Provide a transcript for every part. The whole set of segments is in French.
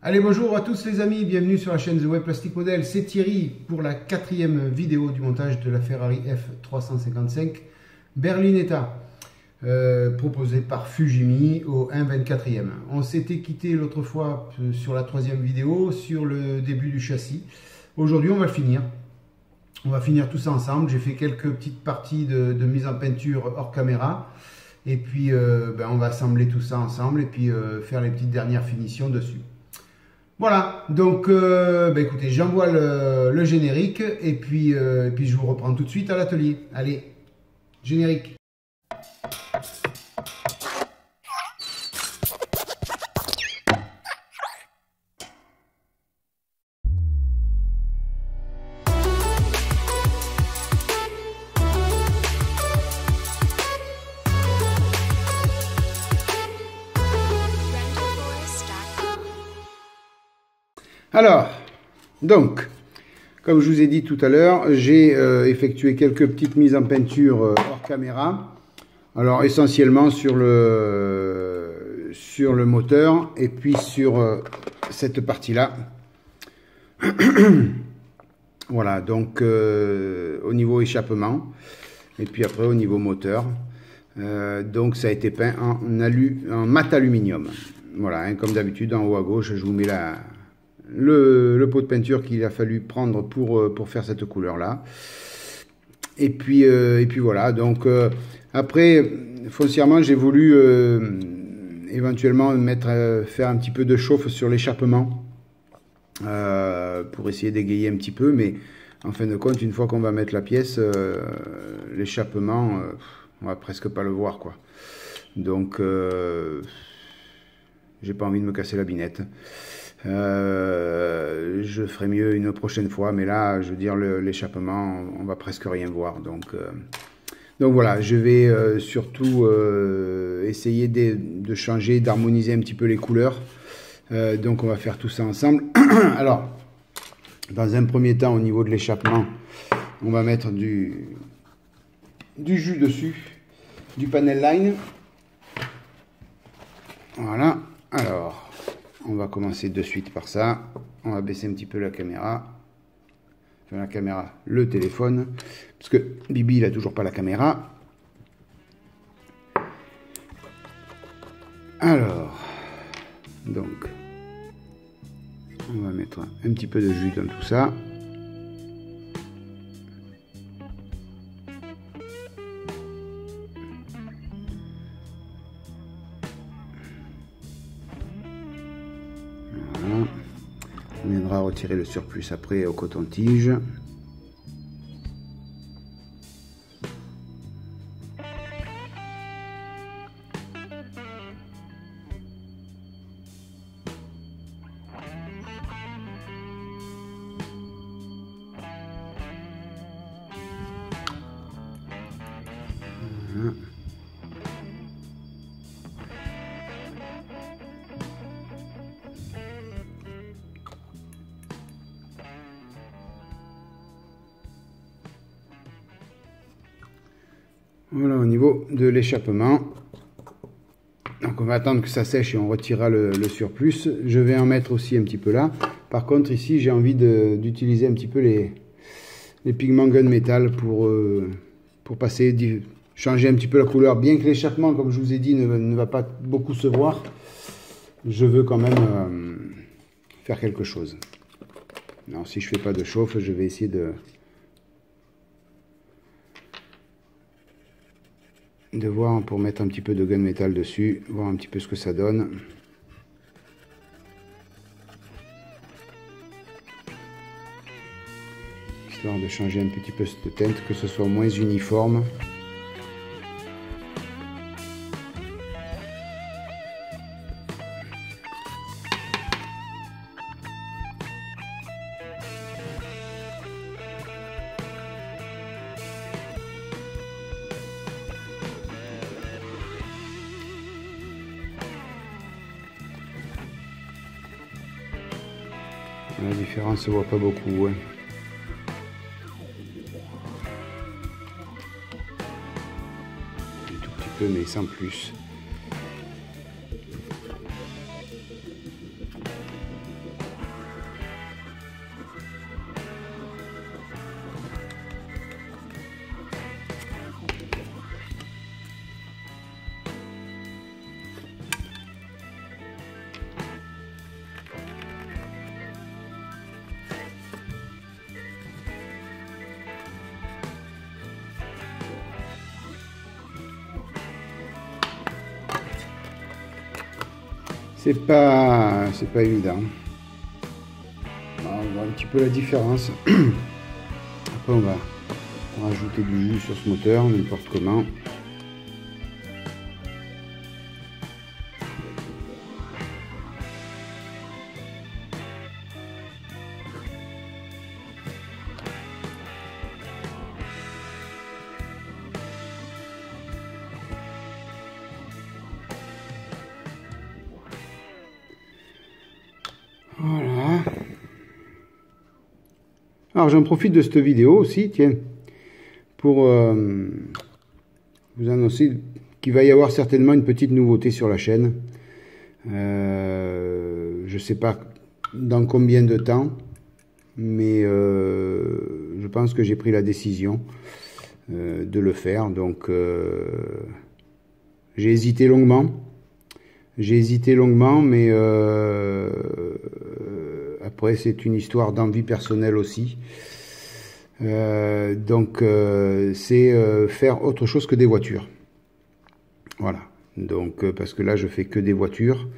Allez, bonjour à tous les amis, bienvenue sur la chaîne The Web Plastic Model. C'est Thierry pour la 4e vidéo du montage de la Ferrari F355 Berlinetta, proposée par Fujimi au 1/24e. On s'était quitté l'autre fois sur la 3e vidéo, sur le début du châssis. Aujourd'hui, on va le finir. On va finir tout ça ensemble. J'ai fait quelques petites parties de mise en peinture hors caméra. Et puis, on va assembler tout ça ensemble et puis faire les petites dernières finitions dessus. Voilà, donc écoutez, j'envoie le générique et puis je vous reprends tout de suite à l'atelier. Allez, générique. Alors, donc, comme je vous ai dit tout à l'heure, j'ai effectué quelques petites mises en peinture hors caméra. Alors, essentiellement sur le moteur et puis sur cette partie-là. Voilà, donc au niveau échappement et puis après au niveau moteur. Donc, ça a été peint en mat aluminium. Voilà, hein, comme d'habitude, en haut à gauche, je vous mets le pot de peinture qu'il a fallu prendre pour faire cette couleur là et puis voilà. Donc après, foncièrement, j'ai voulu éventuellement faire un petit peu de chauffe sur l'échappement pour essayer d'égayer un petit peu, mais en fin de compte, une fois qu'on va mettre la pièce, l'échappement, on va presque pas le voir, quoi. Donc j'ai pas envie de me casser la binette. Je ferai mieux une prochaine fois, mais là, je veux dire, l'échappement, on va presque rien voir. Donc voilà, je vais surtout essayer de changer, d'harmoniser un petit peu les couleurs. Donc on va faire tout ça ensemble. Alors, dans un premier temps, au niveau de l'échappement, on va mettre du jus dessus, du panel line. Voilà, alors... on va commencer de suite par ça. On va baisser un petit peu la caméra. Enfin, la caméra, le téléphone. Parce que Bibi, il n'a toujours pas la caméra. Alors, donc, on va mettre un petit peu de jus dans tout ça. On viendra retirer le surplus après au coton-tige. Voilà. Voilà, au niveau de l'échappement. Donc on va attendre que ça sèche et on retirera le surplus. Je vais en mettre aussi un petit peu là. Par contre ici j'ai envie d'utiliser un petit peu les pigments gunmetal pour changer un petit peu la couleur. Bien que l'échappement, comme je vous ai dit, ne va pas beaucoup se voir, je veux quand même faire quelque chose. Alors si je fais pas de chauffe, je vais essayer de voir pour mettre un petit peu de gunmetal dessus, voir un petit peu ce que ça donne. Histoire de changer un petit peu cette teinte, que ce soit moins uniforme. La différence se voit pas beaucoup, ouais. Un tout petit peu, mais sans plus. c'est pas évident. Alors, on voit un petit peu la différence. Après on va rajouter du jus sur ce moteur, n'importe comment. Voilà. Alors j'en profite de cette vidéo aussi, tiens, pour vous annoncer qu'il va y avoir certainement une petite nouveauté sur la chaîne. Je ne sais pas dans combien de temps, mais je pense que j'ai pris la décision de le faire. Donc j'ai hésité longuement. Mais après c'est une histoire d'envie personnelle aussi. Donc c'est faire autre chose que des voitures. Voilà. Donc parce que là je fais que des voitures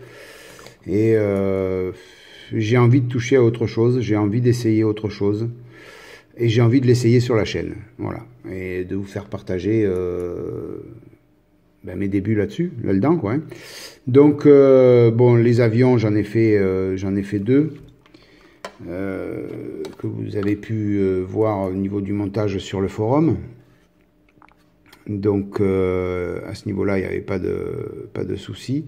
et j'ai envie de toucher à autre chose, j'ai envie d'essayer autre chose et j'ai envie de l'essayer sur la chaîne. Voilà. Et de vous faire partager mes débuts là-dedans, quoi. Hein. Donc, bon, les avions, j'en ai fait 2 que vous avez pu voir au niveau du montage sur le forum. Donc, à ce niveau-là, il n'y avait pas de souci.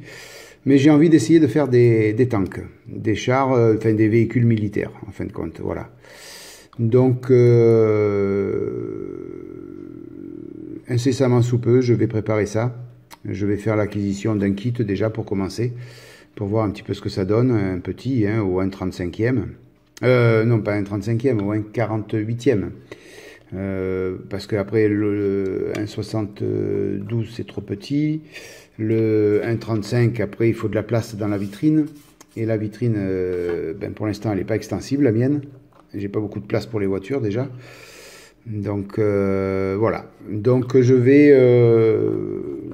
Mais j'ai envie d'essayer de faire des tanks, des chars, enfin des véhicules militaires, en fin de compte. Voilà. Donc, incessamment sous peu, je vais préparer ça. Je vais faire l'acquisition d'un kit déjà pour commencer, pour voir un petit peu ce que ça donne, un petit, hein, ou un 35e. Non, pas un 35e, ou un 48e. Parce que après le 1,72 c'est trop petit. Le 1,35, après il faut de la place dans la vitrine. Et la vitrine, pour l'instant, elle n'est pas extensible, la mienne. J'ai pas beaucoup de place pour les voitures déjà. Donc voilà. Donc je vais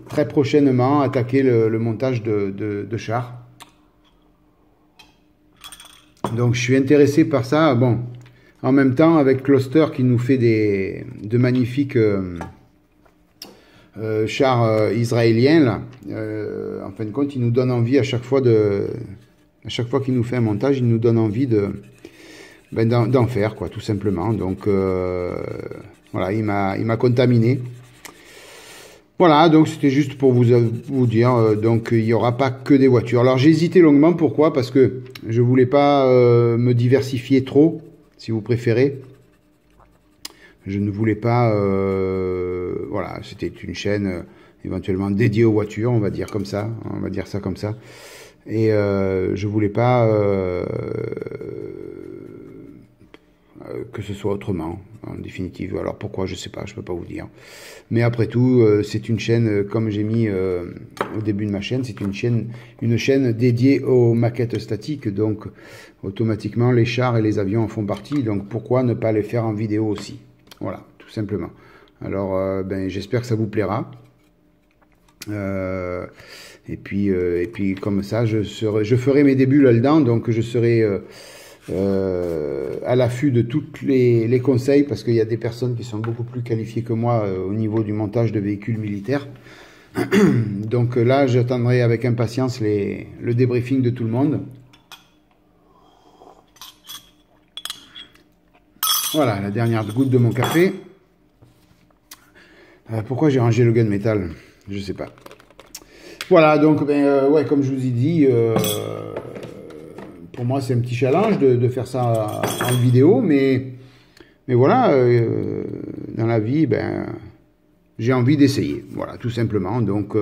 très prochainement attaquer le montage de chars. Donc je suis intéressé par ça. Bon, en même temps avec Cluster qui nous fait de magnifiques chars israéliens là. En fin de compte, il nous donne envie à chaque fois qu'il nous fait un montage, il nous donne envie d'en faire, quoi, tout simplement. Donc voilà, il m'a contaminé. Voilà, donc c'était juste pour vous dire, donc il n'y aura pas que des voitures. Alors j'ai hésité longuement, pourquoi? Parce que je voulais pas me diversifier trop, si vous préférez. Je ne voulais pas, voilà, c'était une chaîne éventuellement dédiée aux voitures, on va dire comme ça, on va dire ça comme ça. Et je voulais pas que ce soit autrement, en définitive. Alors pourquoi, je sais pas, je peux pas vous dire. Mais après tout, c'est une chaîne, comme j'ai mis au début de ma chaîne, c'est une chaîne dédiée aux maquettes statiques. Donc automatiquement, les chars et les avions en font partie. Donc pourquoi ne pas les faire en vidéo aussi? Voilà, tout simplement. Alors, j'espère que ça vous plaira. Et puis comme ça, je ferai mes débuts là-dedans. Donc je serai à l'affût de tous les conseils, parce qu'il y a des personnes qui sont beaucoup plus qualifiées que moi au niveau du montage de véhicules militaires. Donc là, j'attendrai avec impatience le débriefing de tout le monde. Voilà, la dernière goutte de mon café. Pourquoi j'ai rangé le gunmetal? Je sais pas. Voilà, donc, ouais, comme je vous ai dit, pour moi, c'est un petit challenge de faire ça en vidéo, mais voilà, dans la vie, j'ai envie d'essayer, voilà, tout simplement. Donc,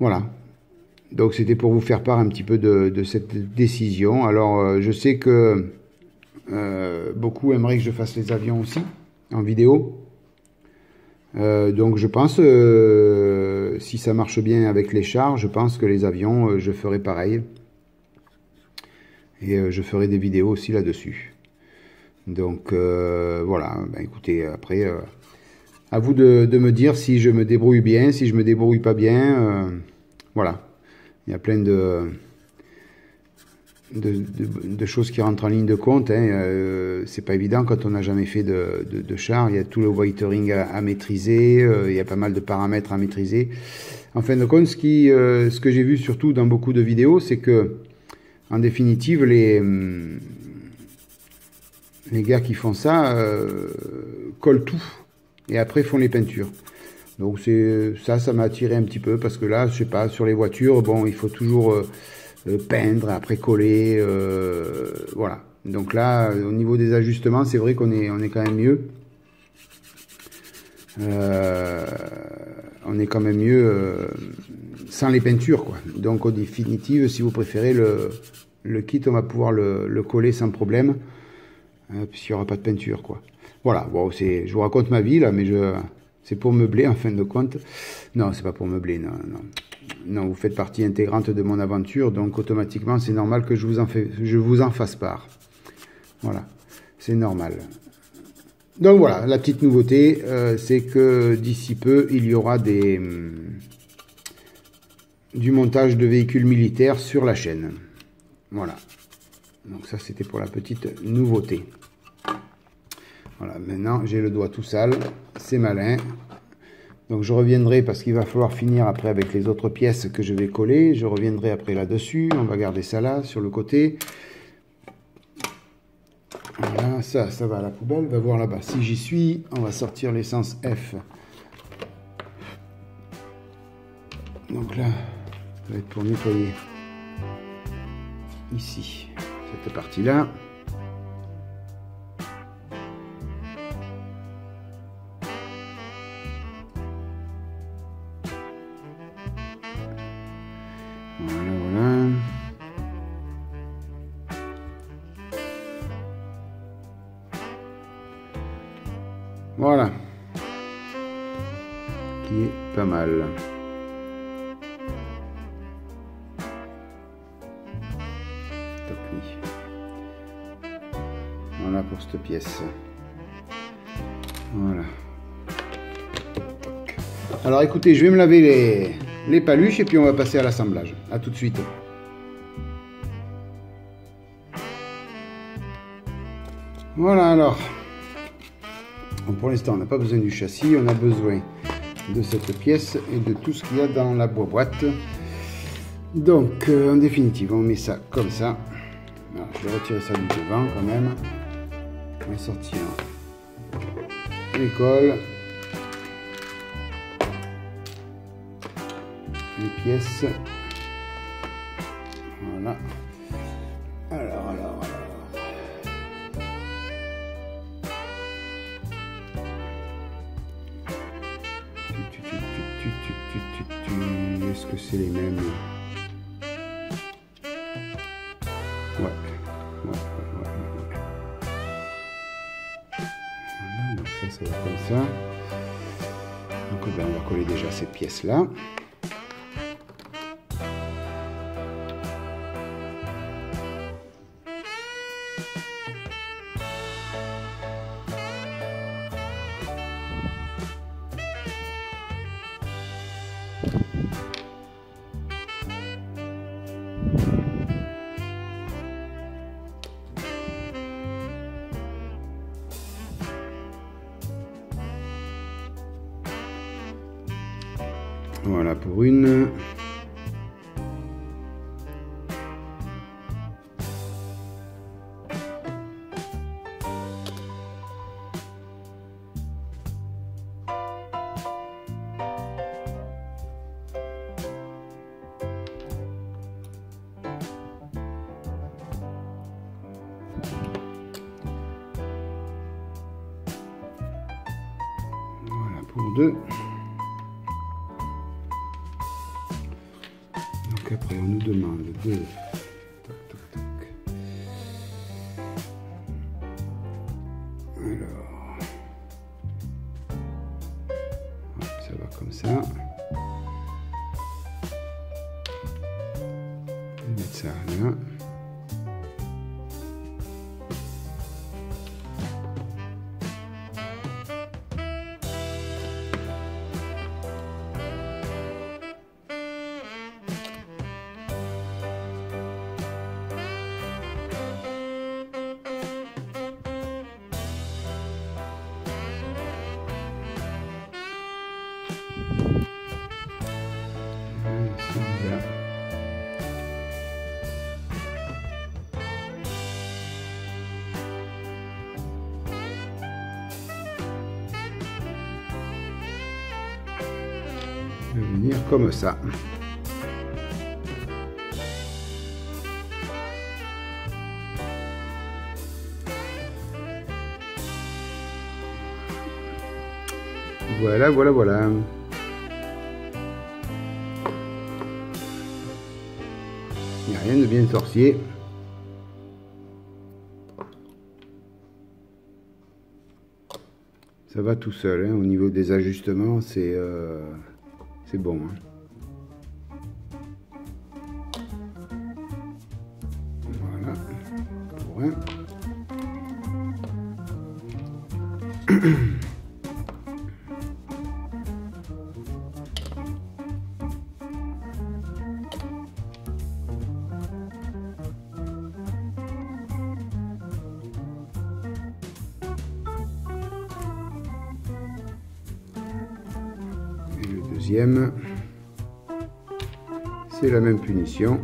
voilà. Donc, c'était pour vous faire part un petit peu de cette décision. Alors, je sais que beaucoup aimeraient que je fasse les avions aussi, en vidéo. Donc, je pense, si ça marche bien avec les chars, je pense que les avions, je ferai pareil. Et je ferai des vidéos aussi là-dessus. Donc voilà, écoutez, après, à vous de me dire si je me débrouille bien, si je me débrouille pas bien. Voilà. Il y a plein de choses qui rentrent en ligne de compte. Hein. C'est pas évident quand on n'a jamais fait de char. Il y a tout le whitering à maîtriser. Il y a pas mal de paramètres à maîtriser. En fin de compte, ce que j'ai vu surtout dans beaucoup de vidéos, c'est que, en définitive, les gars qui font ça collent tout et après font les peintures. Donc ça m'a attiré un petit peu parce que là, je sais pas, sur les voitures, bon, il faut toujours peindre, après coller, voilà. Donc là, au niveau des ajustements, c'est vrai qu'on est quand même mieux. On est quand même mieux sans les peintures, quoi. Donc, en définitive, si vous préférez le kit, on va pouvoir le coller sans problème, puisqu'il n'y aura pas de peinture, quoi. Voilà, bon, je vous raconte ma vie, là, mais c'est pour meubler, en fin de compte. Non, c'est pas pour meubler, non, non. Non, vous faites partie intégrante de mon aventure, donc automatiquement, c'est normal que je vous en fasse part. Voilà, c'est normal. Donc voilà, la petite nouveauté, c'est que d'ici peu, il y aura du montage de véhicules militaires sur la chaîne. Voilà. Donc ça, c'était pour la petite nouveauté. Voilà, maintenant, j'ai le doigt tout sale. C'est malin. Donc je reviendrai parce qu'il va falloir finir après avec les autres pièces que je vais coller. Je reviendrai après là-dessus. On va garder ça là, sur le côté. Voilà, ça va à la poubelle. On va voir là-bas si j'y suis. On va sortir l'essence F. Donc là, ça va être pour nettoyer ici, cette partie-là. Voilà, voilà. Voilà. Qui est pas mal. Voilà pour cette pièce. Voilà. Alors écoutez, je vais me laver les paluches et puis on va passer à l'assemblage. A tout de suite. Voilà alors. Pour l'instant, on n'a pas besoin du châssis, on a besoin de cette pièce et de tout ce qu'il y a dans la boîte. Donc, en définitive, on met ça comme ça. Alors, je vais retirer ça du devant quand même. On va sortir les cols, les pièces. Voilà. Alors. Est-ce que c'est les mêmes? Ouais. Voilà, donc ça va comme ça. Donc on va coller déjà cette pièce-là. Voilà pour une. Voilà pour deux. Après on nous demande de alors ça va comme ça, on va mettre ça là. venir comme ça. Voilà, voilà, voilà. Il n'y a rien de bien sorcier. Ça va tout seul, hein. Au niveau des ajustements, c'est bon. Hein. Voilà. Pour un. Deuxième, c'est la même punition.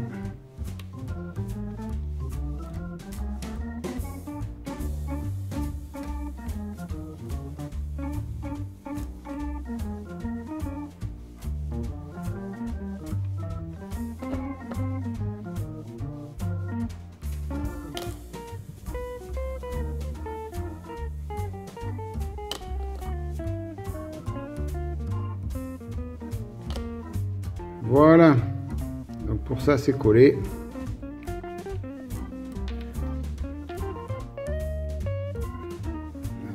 Voilà, donc pour ça c'est collé.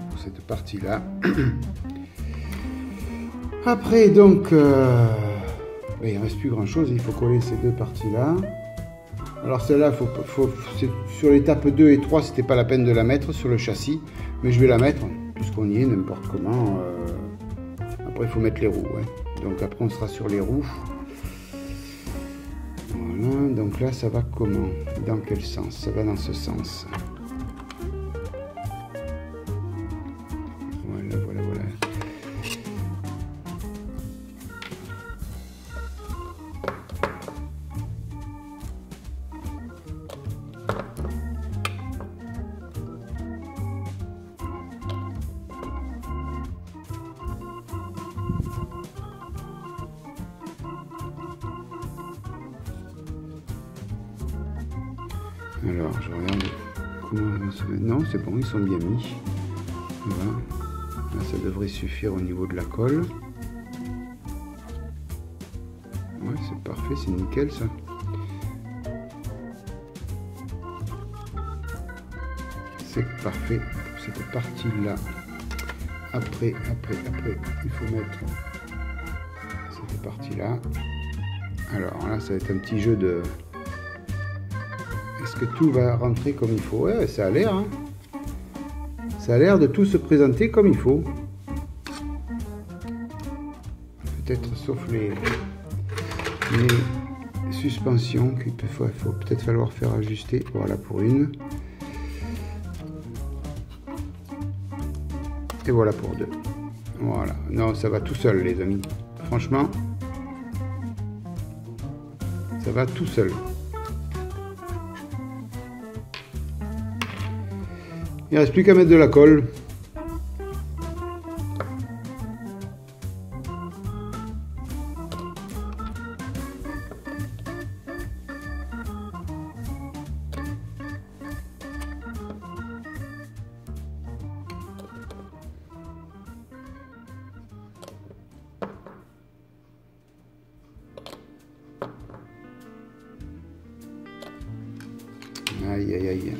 Pour cette partie là. Après donc, il ne reste plus grand chose, il faut coller ces deux parties là. Alors celle-là, sur l'étape 2 et 3, c'était pas la peine de la mettre sur le châssis, mais je vais la mettre, puisqu'on y est n'importe comment. Après il faut mettre les roues, hein. Donc après on sera sur les roues. Voilà, donc là ça va comment? Dans quel sens? Ça va dans ce sens. Voilà, voilà, voilà. Alors, je regarde comment ça va. Non, c'est bon, ils sont bien mis. Voilà. Là, ça devrait suffire au niveau de la colle. Ouais, c'est parfait, c'est nickel ça. C'est parfait pour cette partie-là. Après, il faut mettre cette partie-là. Alors là, ça va être un petit jeu de... Est-ce que tout va rentrer comme il faut? Ouais, ça a l'air. Hein. Ça a l'air de tout se présenter comme il faut. Peut-être sauf les suspensions qu'il faut peut-être falloir faire ajuster. Voilà pour une. Et voilà pour deux. Voilà. Non, ça va tout seul, les amis. Franchement, ça va tout seul. Il ne reste plus qu'à mettre de la colle. Aïe, aïe, aïe.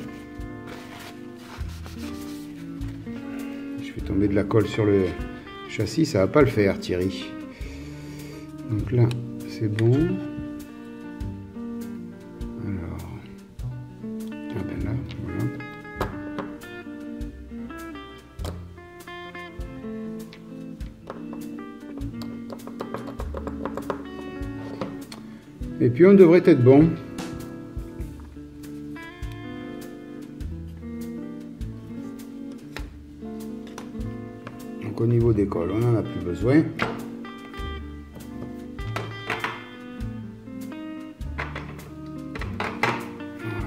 Je vais tomber de la colle sur le châssis, ça va pas le faire, Thierry. Donc là, c'est bon. Alors, ah ben là, voilà. Et puis on devrait être bon. Au niveau des colles, on n'en a plus besoin.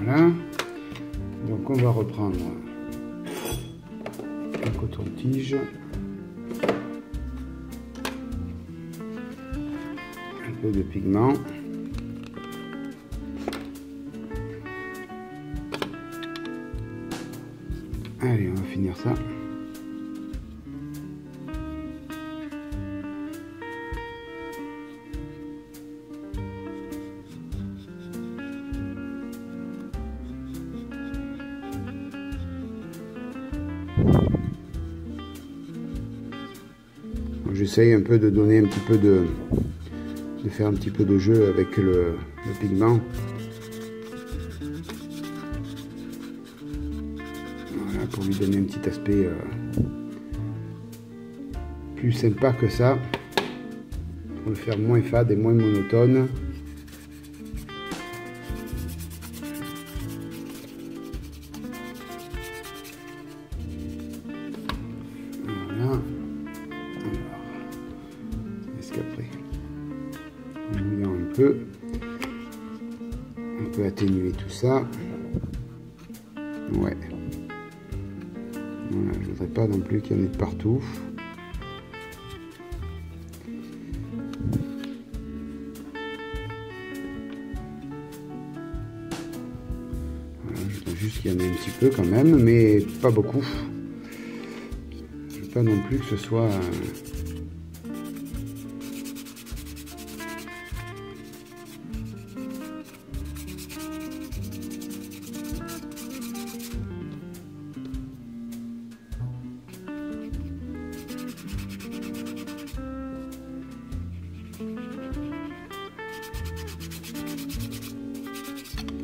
Voilà. Donc on va reprendre un coton-tige. peu de pigment. Allez, on va finir ça. J'essaye un peu de donner un petit peu de faire un petit peu de jeu avec le pigment. Voilà, pour lui donner un petit aspect plus sympa que ça, pour le faire moins fade et moins monotone. Voilà. Est-ce qu'après, en mouillant un peu, on peut atténuer tout ça. Ouais. Voilà, je voudrais pas non plus qu'il y en ait de partout. Voilà, je voudrais juste qu'il y en ait un petit peu quand même, mais pas beaucoup. Je veux pas non plus que ce soit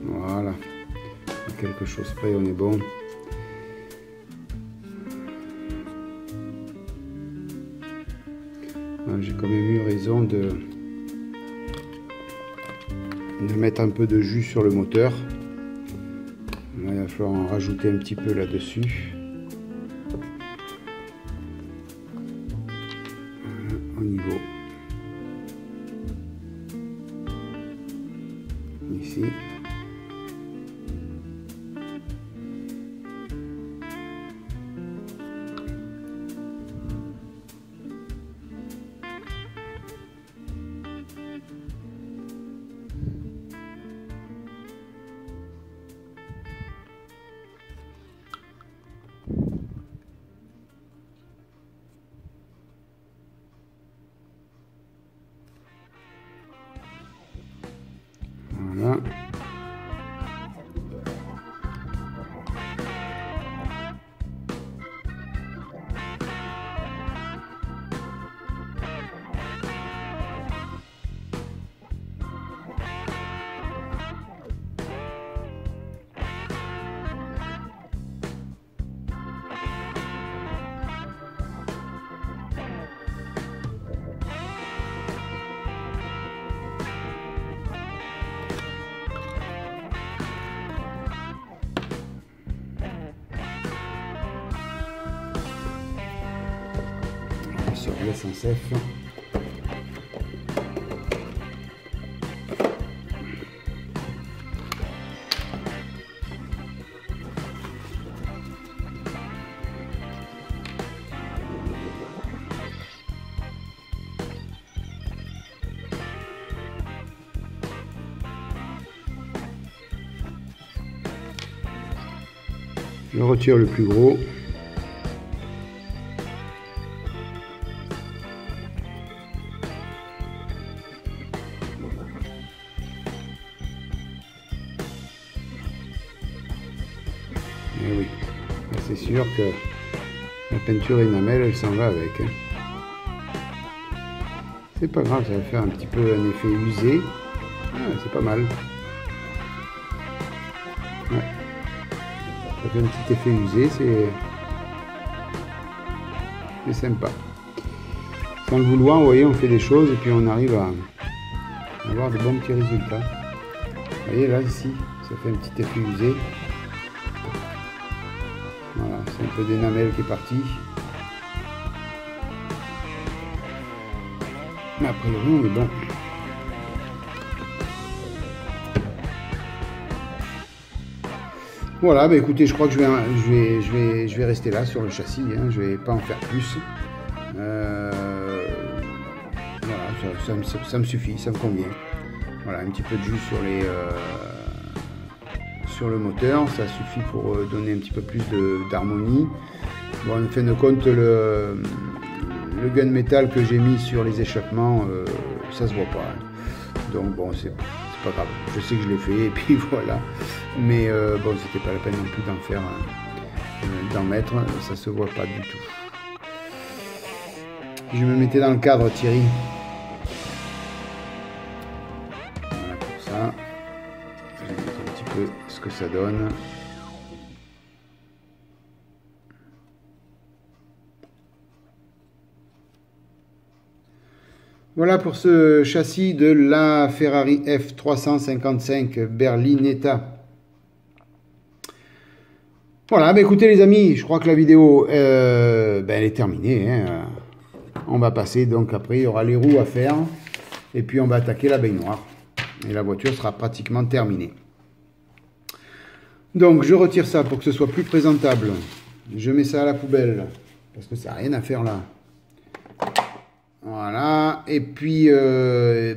voilà, à quelque chose près, on est bon. J'ai quand même eu raison de mettre un peu de jus sur le moteur. Là, il va falloir en rajouter un petit peu là-dessus. Voilà, au niveau. Ici. Voilà. Sur l'SNCF. Je retire le plus gros. Et oui, c'est sûr que la peinture énamel, elle s'en va avec. Hein. C'est pas grave, ça va faire un petit peu un effet usé. Ah, c'est pas mal. Ouais. Ça fait un petit effet usé, c'est sympa. Sans le vouloir, vous voyez, on fait des choses et puis on arrive à avoir de bons petits résultats. Vous voyez là, ici, ça fait un petit effet usé. Voilà, c'est un peu d'énamel qui est parti. Mais a priori, on est bon. Voilà, bah écoutez, je crois que je vais rester là sur le châssis. Hein, je vais pas en faire plus. Voilà, ça me suffit, ça me convient. Voilà, un petit peu de jus sur le moteur, ça suffit pour donner un petit peu plus d'harmonie. Bon, en fin de compte, le gunmetal que j'ai mis sur les échappements, ça se voit pas. Hein. Donc bon, c'est pas grave. Je sais que je l'ai fait et puis voilà. Mais bon, c'était pas la peine non plus d'en mettre, ça se voit pas du tout. Je me mettais dans le cadre, Thierry. Voilà pour ça. Je vais mettre un petit peu ce que ça donne. Voilà pour ce châssis de la Ferrari F355 Berlinetta. Voilà, bah écoutez les amis, je crois que la vidéo elle est terminée. Hein. On va passer, donc après il y aura les roues à faire. Et puis on va attaquer la baignoire. Et la voiture sera pratiquement terminée. Donc je retire ça pour que ce soit plus présentable. Je mets ça à la poubelle. Parce que ça n'a rien à faire là. Voilà, et puis,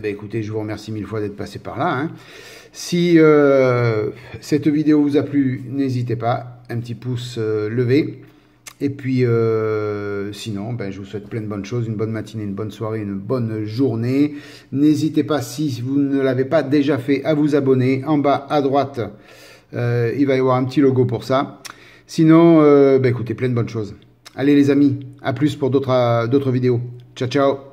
écoutez, je vous remercie mille fois d'être passé par là. Hein. Si cette vidéo vous a plu, n'hésitez pas, un petit pouce levé. Et puis, sinon, je vous souhaite plein de bonnes choses, une bonne matinée, une bonne soirée, une bonne journée. N'hésitez pas, si vous ne l'avez pas déjà fait, à vous abonner. En bas à droite, il va y avoir un petit logo pour ça. Sinon, écoutez, plein de bonnes choses. Allez les amis, à plus pour d'autres vidéos. Ciao, ciao.